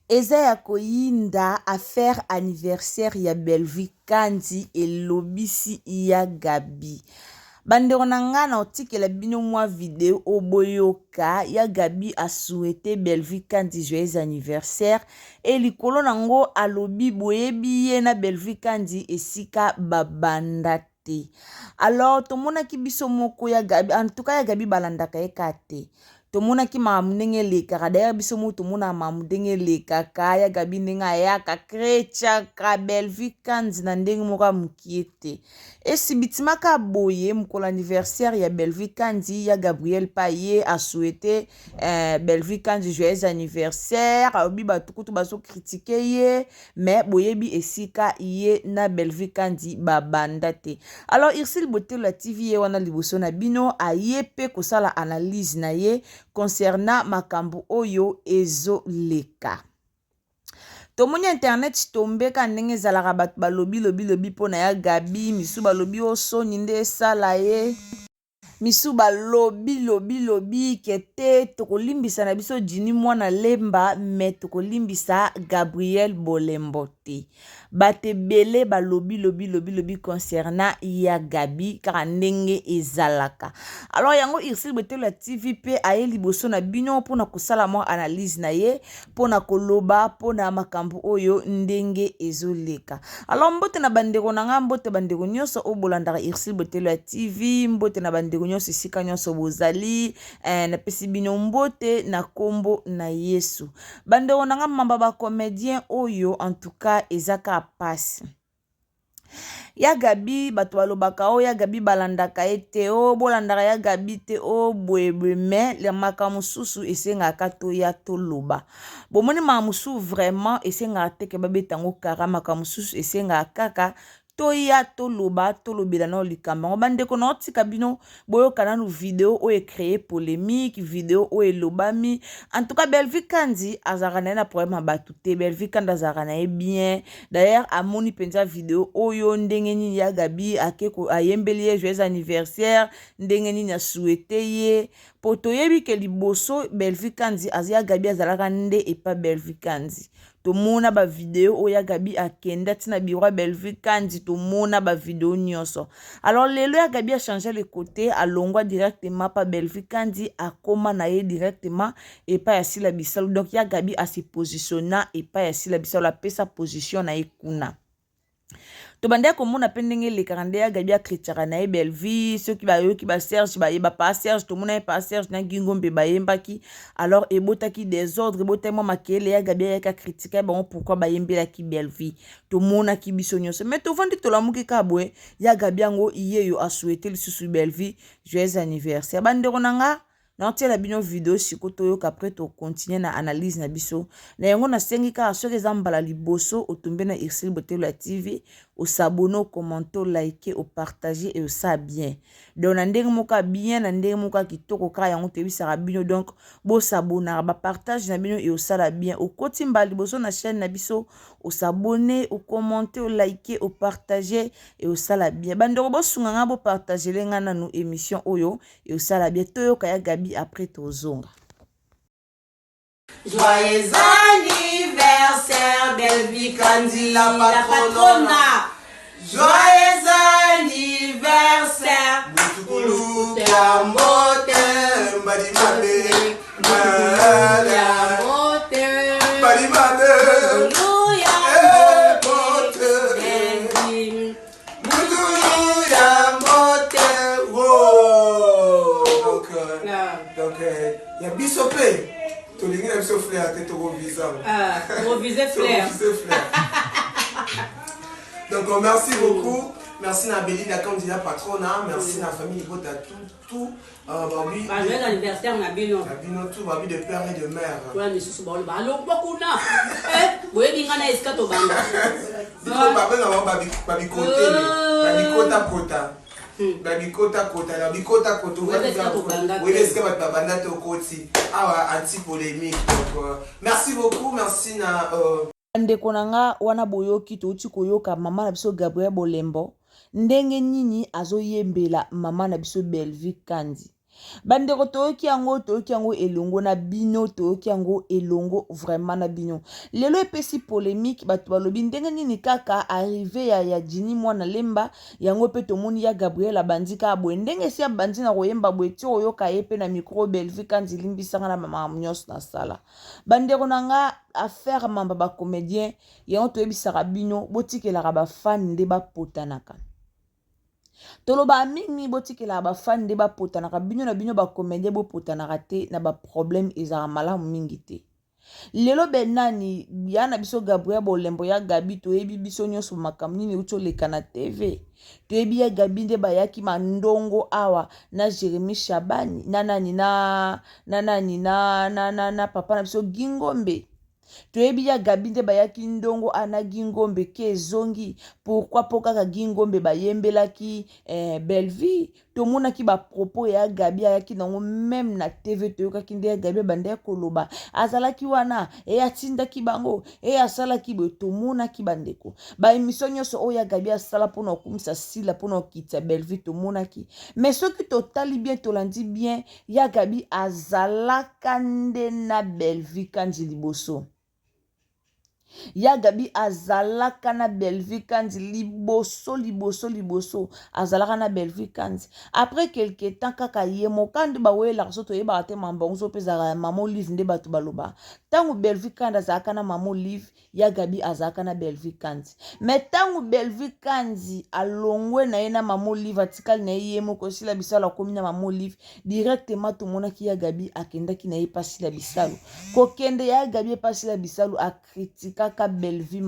Eza ya koyinda affaire anniversaire ya Bellevue Kandi elobisi ya Gabi. Bandeko na nga na otikela bino mwa video oboyoka ya Gabi a souhaité Bellevue Kandi joyeux anniversaire et likolo nango alobi boyebi ye na Bellevue Kandi esika babanda te. Alors tomonaki biso moko ya Gabi, en tout cas ya Gabi balandaka ye kate. Tomona ki mamudenge lekaka d'ailleurs biso mu tomona mamudenge lekaka ya Gabi ndenge ayaka kretiaka Bellevue Kandi na ndenge moko mukiete esibitimaka boye mukolo anniversaire ya Bellevue Kandi ya Gabriel Paye a souhaité Bellevue Kandi joyeux anniversaire obi batukutu baso critiquer ye mais boyebi esika ye na Bellevue Kandi babanda te. Alors Irsil Bote la TV ye wana liboso na bino aye pe kosala analyse na ye concernant makambo oyo ezo leka. Tomoni internet tombeka ndenge zalaka bat balobi pona ya Gabi misu balobi osoni nde sala ye misu balobi kete tokolimbisa na biso jini mwana lemba me tokolimbisa Gabriel Bolembo te. Bate bele balobi concernant ya Gabi kaka ndenge ezalaka. Alors yango Irsil Bote la TV pe aye liboso na bino pona kosala mo analyse na ye pona koloba pona makambo oyo ndenge ezoleka. Alors mbote na bandeko na nga mbote bandeko nyonso obolandaka Irsil Bote la TV mbote na bandeko nyonso sika nyonso bozali na pesi bino mbote na kombo na Yesu. Bandeko na nga mamba ba comédien oyo en tout cas ezaka passe. Ya Gabi bato balobaka o ya Gabi balandaka ete o bolandaka ya Gabi te o bwebwe me le makamususu esengaka to ya toloba. Bomoni mamusu vraiment esengaka te ke babetango kara makamususu esengaka kaka toya toloba tolobela na likamba bandeko na otika bino boyoka nanu video o créé polémique video o elobami en tout cas Bellevue Kandi azaka na problème batu te Bellevue Kandi azaka na bien d'ailleurs amoni penza video oyo ndenge nini ya Gabi akeko ayembeli ye joyeux anniversaire ndenge nini a souhaité ye poto yebi ke liboso Bellevue Kandi azia Gabi azalaka nde et pas Bellevue Kandi. Tomona ba vidéo oya Gabi akenda tina biro Bellevue Kandi tomona ba vidéo nyonso. Alors lelo ya Gabi a changé le côté alongwa directement pa Bellevue Kandi akoma na ye directement et pas ya sila bisalo. Donc ya Gabi a se positionna et pas ya sila bisalo la pesa position na ye kuna. To bande ko mona pendenge le karande ya Gabi a kritiaka na ye Bellevue ceux qui ba yo ki ba Serge ba ye ba pa Serge to mona pa Serge na ngingombe ba yembaki alors ebotaki désordre ebotaki makele ya Gabi ya ka critique ba pourquoi ba yembela ki Bellevue to mona ki biso nyonso mais to vandi to lamuki ka boye ya Gabi yango iye yo a souhaité le susu Bellevue joyeux anniversaire bande konanga na otela bino video sikoto yo après to continuer na analyse na biso na yango na sengi ka soki ezambala liboso otumbe na Irsil Bote la TV au s'abonner, au commenter, au liker, au partager et au ça bien. Donc na ndenge moka bien na ndenge moka kitoko ka yango tebi sara bino donc bo s'abonner ba partage na bino et au ça bien au kotimba liboso na chaîne na biso au s'abonner, au commenter, au liker, au partager et au ça bien. Bandoko bo sunganga bo partager lenga na no émission oyo et au ça bien toyo kaya Gabi après tozonga. Joyeux anniversaire Bellevue Kandi la patrona. Joyeux anniversaire Mutukulu ya mote mbadi mate ya mote mbadi mate ya mote Mutukulu ya mote donc ya bisope to lingi na biso flair te to visa viser flair. Donc merci beaucoup. Merci à Béli, la candidat patronat. Merci à la famille Ibota, tout. Joyeux anniversaire, Nabino. Nabino, tout, Babi de père et de mère. Ouais, mais c'est bon. Alors, beaucoup là. Vous voyez, il y a un escato banda. Babi côté. Babi kota. na bikota kota na bikota koto webeska babanda to koti awa anti polémique. Donc merci beaucoup, merci na ndeko nanga wana boyoki touti koyoka mama na biso Gabriel Bolembo ndenge nini azoyembela mama na biso Belleville Kandi. Bandeko toyoki yango elongo na bino, toyoki yango elongo vraiment na bino. Lelo epesi polémique batu balobi ndenge nini kaka arrivé ya Jini mwana lemba yango pe tomoni ya Gabriel abandika abwe ndenge si abandi na koyemba bweti oyoka yepe na micro Belleville Kandi limbisanga na mama nyos na sala. Bandeko nanga affaire mamba ba comédien yango toyebisaka bino botikelaka ba fan nde bapotanaka. Toloba mingi botikela ba fan de ba potanaka bino na bino ba comédien bo potanaka te na ba problème ezara malamu mingi te. Lelo benani yana biso Gabriel Bolembo ya Gabi toyebi biso nyonso makambo nini uto leka na TV. Toyebi ya Gabi nde bayaki mandongo awa na Jeremy Shabani na papa na biso Gingombe. Toyebi ya Gabi nde bayaki ndongo ana Gingombe ke zongi pourquoi kaka Gingombe bayembelaki Belleville tomonaki ba propos ya Gabi ayaki nango même na TV toyokaki nde ya Gabi bande koloba azalaki wana atindaki bango asalaki bo tomonaki bandeko ba émission nyonso oyo ya Gabi asala pona okumisa sila pona okitsa Belleville tomonaki mais soki totali bien tolandi bien ya Gabi azalaka nde na Belleville Kandi liboso. Ya Gabi azalaka na Belleville Kandi liboso azalaka na Belleville Kandi. Après quelque temps kaka yemo kandi ba wela soto yeba ate mambongo pezaka mama Olive nde batu baloba. Tangu Belleville Kandi azalaka na mama Olive ya Gabi azalaka na Belleville Kandi. Mais tangu Belleville Kandi alongwe na yena mama Olive atikali na yemo ko sila bisalo komi na mama Olive directement to monaki ya Gabi akendaki na yepasi la bisalo. Ko kende ya Gabi epasi la bisalo a critique kaka Belleville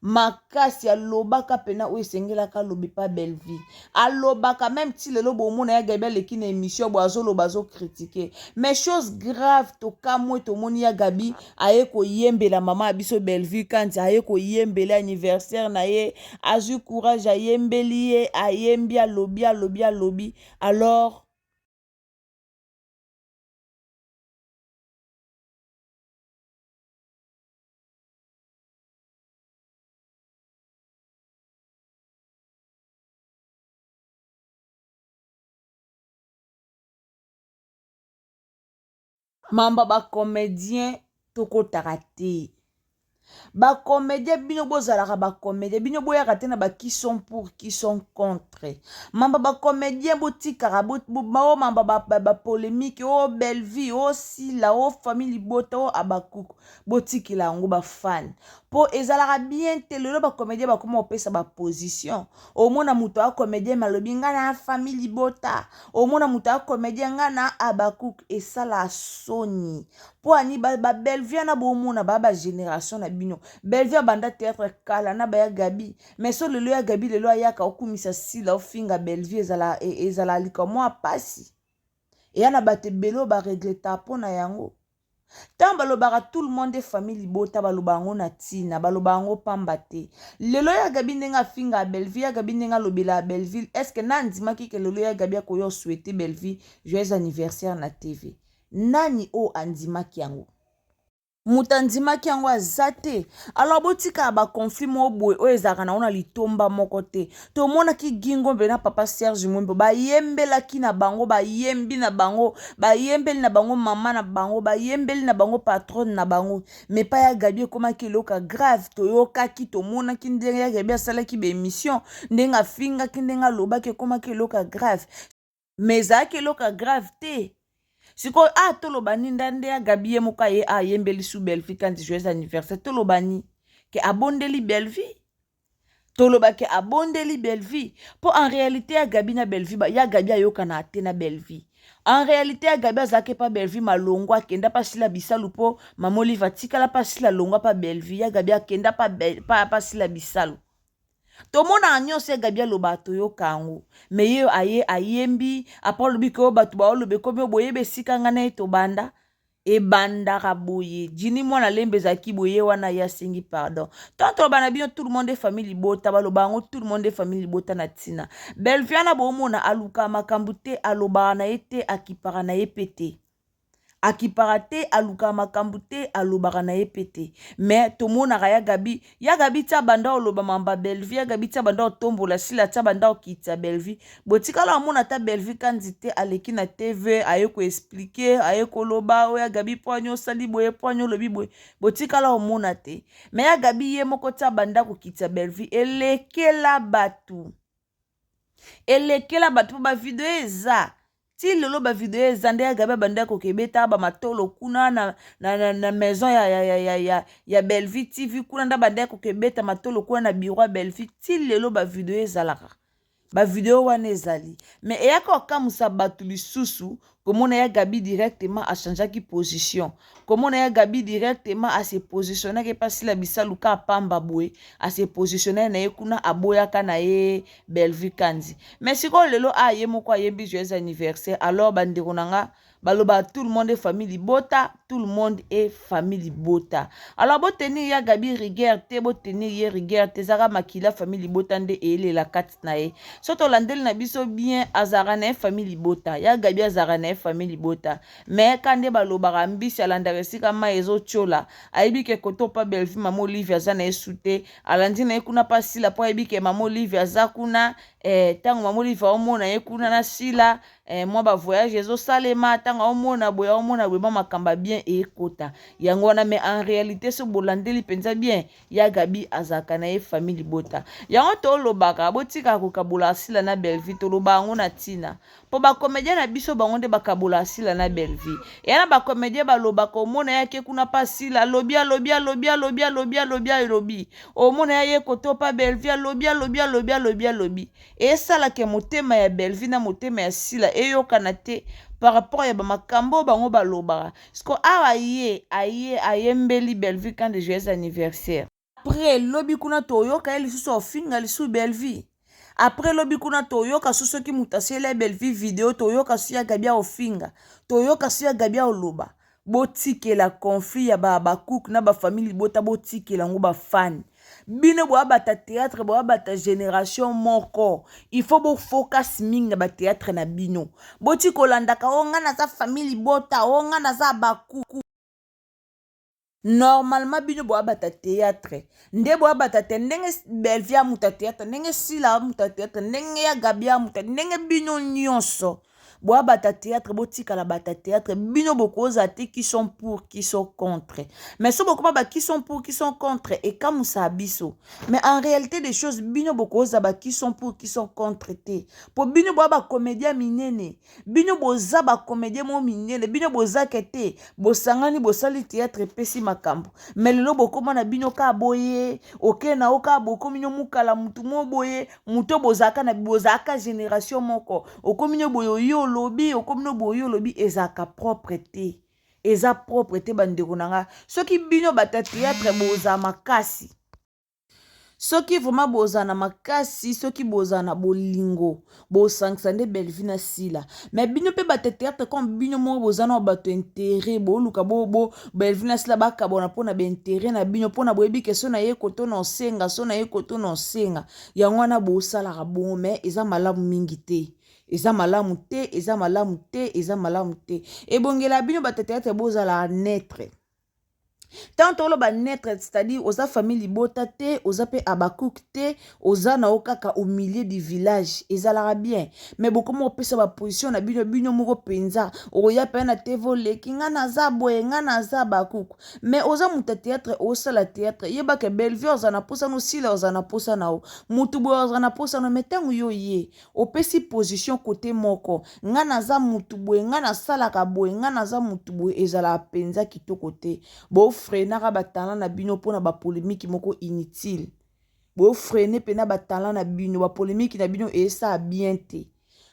makasi alobaka pena o esengelaka lobi pa Belleville alobaka même ti lelo bomona ya Gabi leki na émission boazo lobazo critiquer mais chose grave to kamwe to moni ya Gabi aye ko yembela mama abiso Belleville Kandi aye ko yembela anniversaire na ye azu courage ayembeli ye ayembi alobi alors mamba ba comédien toko tarate ba comédien bino bozalaka ba comédien bino boyaka te na ba qui sont pour qui sont contre mamba ba comédien botikaka mamba ba polémique o Belleville o Sila o famille Bota o Abakuku botikila yango ba fan po ezalaka bien te lelo ba comédien ba koma opesa ba position o mona muto a comédien malobi nga na famille Bota o mona muto a comédien nga na Abakuku esala soni po ani ba Belleville na bomona ba génération na bino Belleville banda théâtre kala na ba ya Gabi mais so lelo ya Gabi lelo ayaka okumisa Sila ofinga Belleville ezala likomo pasi et yana bate belo ba regreta pona yango tant balobaka tout le monde famille Bota balobango na tina balobango pambate lelo ya Gabi ndenga finga Belleville ya Gabi ndenga lobela Belleville est-ce que nandimaki ke lelo ya Gabi akoyo souhaiter Belleville joyeux anniversaire na TV nani o andimaki yango mutandimaki yango azate alors botika ba conflit mo boy o ezaka na ona litomba moko te to mona ki Gingombe na papa Serge Mwembo bayembelaki na bango bayembeli na bango mama na bango bayembeli na bango patronne na bango mais pa ya Gabi komaki loka grave to yokaki to mona ki ndenge ya Gabi asalaki be émission ndenga finga ki ndenga lobaki komaki loka grave mais za ki loka grave te siko tolobani ndande ya Gabi ye moka ye yembeli su Belleville Kandi joyeux anniversaire tolobani ke abondeli Belleville toloba ke abondeli Belleville po en réalité ya Gabi na Belleville ya Gabi ayoka na te na Belleville en réalité ya Gabi azake pa Belleville malongo akenda pa sila bisalu po mama Olive atikala pa sila longwa pa Belleville ya Gabi akenda pa sila bisalu tomona nyonso ya Gabi aloba toyoka yango mais ye ayembi apart lobi ko batu ba olobe komi boyebe sika nga na to banda e bandaka boye jini mwana lembe zaki boye wana ya singi pardon tanto bana bino tout le monde famille libota baloba ngo tout le monde famille libota na tina belviana bomona aluka makambu te alobaka na ye te akipaka na ye pete akipaka te aluka makambu te alobaka na ye pete me tomonaka ya gabi tia banda oloba mamba belvi ya gabi tia banda otombola sila tia banda okitisa belvi botikala omona ta belvi kandi te aleki na tv aye koexplike aye koloba oyo ya gabi po ani osali boye po ani olobi boye botikala omona te me ya gabi ye moko tia banda kokitisa belvi elekela batu po bavideo eza ti lelo bavideo eza nde ya gabi abanda kokebeta bamatolo kuna na maison ya Belvi TV kuna nda banda kokebeta matolo kuna na bureau ya Belvi ti lelo bavideo ezalaka bavideo wana ezali me eyaka okamusa bato lisusu komona ya gabi directement achangeaki position komona ya gabi directement ase positionnaki mpasi la bisaluka apamba boye ase positionnaki na ye kuna aboyaka na ye Belvi Kanzi mais sikoyo lelo aye moko ayembi joyeux anniversaire alors bandeko na nga baloba tout le monde est famille libota tout le monde est famille libota alors botenir ya gabi rigueur te botenir ye rigueur te zaka makila famille libota nde elela kati na ye soto landeli na biso bien azara na ye famille libota ya gabi azara na ye famille libota mais kande balobaka mbisi alandaka esika ma ezotiola ayebi ke koto pa Belvi mama Olivia aza na ye sute alandi na ye kuna pa sila po ayebi ke mama Olivia aza kuna tango mama Olivia omona ye kuna na sila mwa bavoyage ezosalema tanga omona boya ba makamba bien ekota yango wana mais en réalité so bolandeli penza bien ya gabi azaka na ye famille libota yango tolobaka botika kokabola sila na Belvi toloba ngo na tina po bakomédien na biso bango nde bakabola sila na Belvi yana bakomédien balobaka omona yake kuna pa sila lobi omona ya ye koto pa Belvi lobi esalaka motema ya Belvi na motema ya sila eyokana te par rapport ya bamakambo bango balobaka sko awa ayembeli Belvi quand de joyeux anniversaire après lobi kuna toyoka ye lisusu ofinga lisusu Belvi après lobi kuna toyoka so soki mutu asala Belvi video toyoka so ya gabi ofinga toyoka so ya gabi oloba botikela conflit ya bakuku na bafamille bota botikela ngo bafani bino boa bata théâtre boa bata génération moko il faut bo focus mingi na ba théâtre na bino boti kolandaka onga na za famille bota onga na za bakuku normalement bino boa bata théâtre nde boa bata te ndenge Belvi muta théâtre ndenge sila muta théâtre ndenge ya gabi muta ndenge bino nyonso boa bata théâtre botika la bata théâtre bino bokoza te qui sont pour qui sont contre mais so bokoma ba qui sont pour qui sont contre et comme ça biso mais en réalité des choses bino bokoza ba qui sont pour qui sont contre te po bino boa ba comédien minene bino boza ba comédien mo minene bino boza kete bosangani bosali théâtre pesi makambo mais lelo bokoma na bino ka boye okena oka bokomi no mukala mutu mo boye muto bozaka na bozaka génération moko okomi no boyo yo lobi okomino boyo lobi ezaka propreté eza propreté bandeko nanga soki bino bata théâtre boza makasi soki vraiment boza na makasi soki boza na bolingo bosangisa nde Belvi na sila mais bino pe bata théâtre comme bino mo boza na bato intérêt boluka bo Belvi na sila bakabona pona ba intérêt na bino pona boyebi ke so na ye koto na senga so na ye koto na senga yango wana bosala bon mais eza malamu mingi te eza malamu te ebongela bino bata théâtre bozala naître tant oloba naître c'est-à-dire oza famille libota te oza pe abakouk te oza na okaka au milieu du village ezalaka bien mais bokomo opesa ba position na bino moko penza oya pe na tevo leki nga naza boye nga naza bakouk mais oza muta théâtre osala théâtre yeba ke Belvi oza na posa no sila oza na posa na o mutu boye oza na posa no metango yo ye opesi position côté moko nga naza mutu boye nga nasalaka boye nga naza mutu boye ezala penza kitoko te bo frenaka batala na bino pona ba polémique moko inutile bo frener pena batala na bino ba polémique na bino esa bien te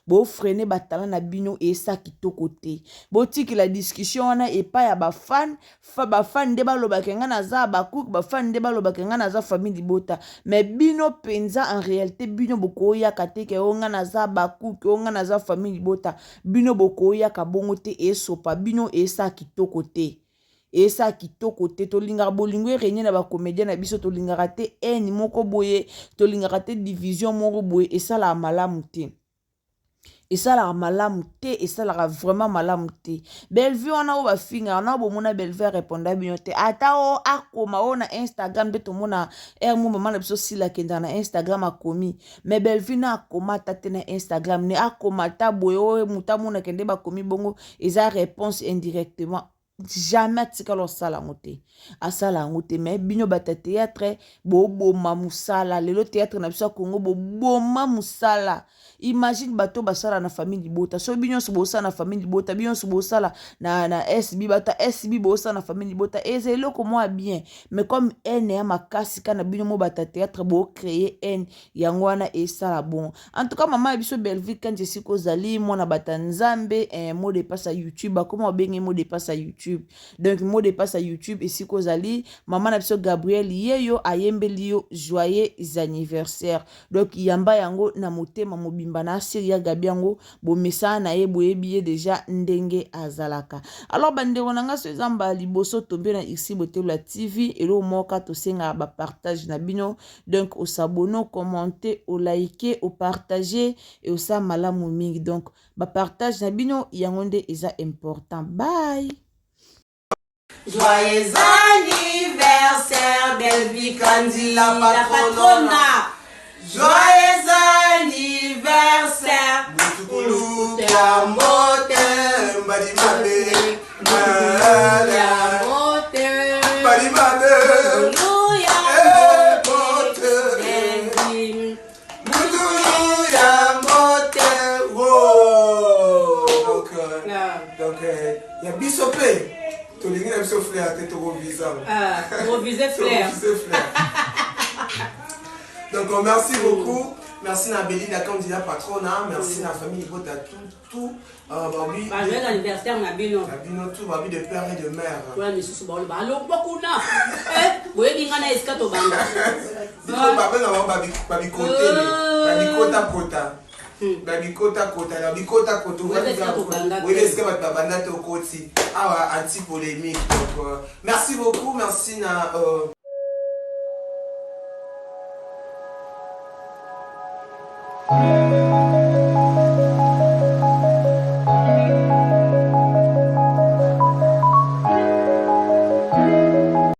bo freiner batala na bino et ça kitoko te botiki la discussion wana et pas ya ba fan de balobaka nga naza bakouk ba fan de balobaka nga naza famille libota mais bino penza en réalité bino bokoya kateke nga naza bakouk nga naza famille libota bino bokoya ka bongo te et sopa bino et ça kitoko te et ça kitoko te tolingaka bolingo régner na ba comédien na biso tolingaka te eni moko boye tolingaka te division moko boye et ça la malamu te et ça la malamu te et ça la vraiment malamu te Bellevue on a ba finga on a bo mona Bellevue répondre bino te ata o akoma o na Instagram de to mona mo maman na biso sila kenda na Instagram akomi mais Bellevue na akoma ta te na Instagram ne akoma ta boye o muta mona kende ba komi bongo et ça réponse indirectement jamais tika lo sala ngote asala ngote mais bino bata théâtre bo mamusala lelo théâtre na biso Congo bo mamusala imagine bato basala na famille libota so bino so bosala na famille libota bino so bosala na SB bata SB bosala na famille libota ezelo ko moi bien mais comme ene ya makasi kana bino mo bata théâtre bo créer en yangwana et ça bon en tout cas maman biso Bellevue quand je suis kozali mona bata nzambe mot de passe à YouTube comment bengi mot de passe à YouTube donc mot de passe à YouTube et si kozali maman na biso Gabriel yeyo ayembeli yo joyeux anniversaire donc yamba yango na motema mobimba na Syria gabiango bo mesa na ye boyebi déjà ndenge azalaka alors bandeko nanga so zamba liboso tombe na ici Botelo la TV et lo moka to senga ba partage na bino donc au s'abonner commenter au liker au partager et au sa malamu mingi donc ba partage na bino yangonde eza important bye. Joyeux anniversaire Bellevue Kandi la patrona. Joyeux anniversaire Mutukulu ya mote mbadi mate ya mote mbadi mate ya mote Mutukulu ya mote donc ya bisope to lingi na biso flair te to visa viser flair. Donc merci beaucoup. Merci à Béline, la candidat patronat. Merci à la famille Libota, tout. Joyeux anniversaire, Nabino. Nabino, tout, Babi de père et de mère. Ouais, mais c'est bon, alors, beaucoup là. Vous voyez, il y a un escato banga. Papa, nous avons Babi côté, Babi kota. Babi kota. Oui, est-ce que votre babanda te côté? Ah, anti-polémique. Donc, merci beaucoup. Merci na.